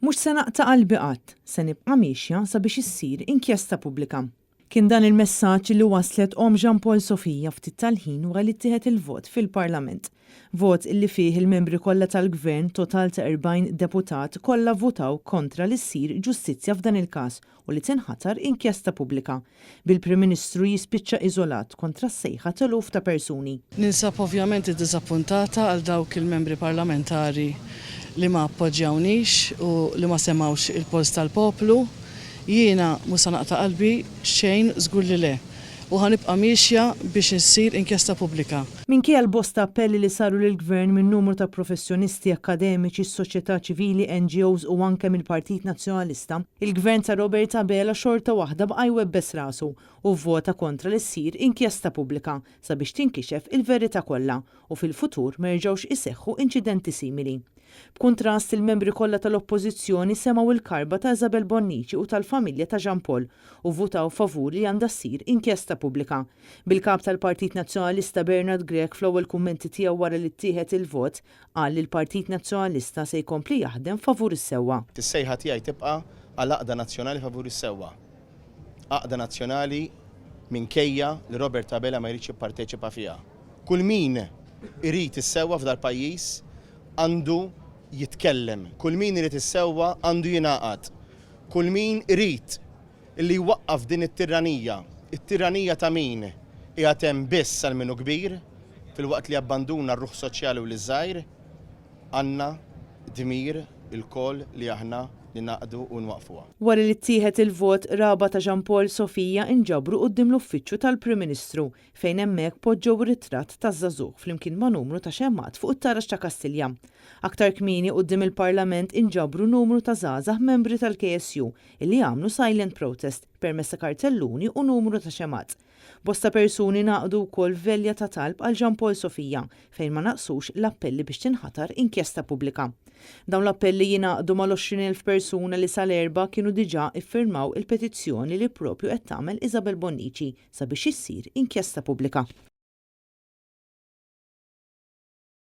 Mhux se naqta' qalbi qatt, se nibqa' mixja sabiex issir inkjesta pubblika. Kien dan il-messaġġ li waslet Jean Paul Sofija ftit tal-ħin wara li ttieħed il-vot fil-Parlament. Vot illi fih il-membri kollha tal-Gvern total ta' 40 deputat kollha votaw kontra li ssir ġustizzja f'dan il-każ u li tinħatar inkjesta pubblika. Bil-Prim Ministru jispiċċa iżolat kontra s-sejħa ta' eluf ta' persuni. Ninsab ovvjament iddiżappuntata għal dawk il-membri parlamentari li ma appoġġjawnix u li ma semawx il-post tal-poplu. Jiena mhux se naqta' qalbi xejn żgur li le. U ħanibqa' mixja biex issir inkjesta pubblika. Minkejja l-bosta appelli li saru lill-Gvern minn numru ta' professjonisti akademiċi, s-soċjetà ċivili, NGOs u anke mill-Partit Nazzjonalista, il-Gvern ta' Robert Abela xorta waħda bqa' jwebbes rasu u vvota kontra li ssir inkjesta pubblika sabiex tinkixef il-verità kollha u fil-futur ma jerġgħux iseħħu inċidenti simili. B'kuntrast il-membri kollha tal-Oppożizzjoni semgħu il-karba ta' Isabel Bonnici u tal-familja ta' Jean Paul u votaw favur li għandha ssir inkjesta pubblika. Bil-kap tal-Partit Nazzjonalista Bernard Grech fl-ewwel kummenti tiegħu wara li ttieħed il-vot qal li l-Partit Nazzjonalista se jkompli jaħdem favur is-sewwa. Is-sejħa tiegħi tibqa' għal Għaqda Nazzjonali favur is-sewwa. Għaqda Nazzjonali minkejja li Robert Abela ma jridx jipparteċipa fiha. Kull min irid is-sewwa f'dal pajjiż għandu jitkellem, kull min irid is-sewwa għandu jingħaqad, kull min irid illi jwaqqaf din it-tiranija ta' min qiegħed hemm biss għal minnu kbir filwaqt li abbanduna r-ruħ soċjali u l-żgħir għandna dmir il-koll li aħna naqdu u nwaqfuha. Wara li ttieħed il-vot raba ta' Jean Paul Sofija inġabru quddiem l-uffiċċju tal-Prim Ministru fejn hemmhekk poġġew ritratt ta' żagħżugħ flimkien ma' numru ta' xemmat fuq it-tarax ta' Kastilja. Aktar kmieni quddiem il-Parlament inġabru numru ta' żgħażagħ membri tal-KSU illi għamlu silent protest permezz ta' kartelluni u numru ta' xemat. Bosta persuni naqdu wkoll velja ta' talb għal Jean Paul Sofija fejn ma naqsux l-appelli biex tinħatar inkjesta pubblika. Dawn l-appelli jingħaqdu mal-20,000 persuna li sal-erba kienu diġà iffirmaw il-petizzjoni li proprju qed tagħmel Isabel Bonnici sabiex issir inkjesta pubblika.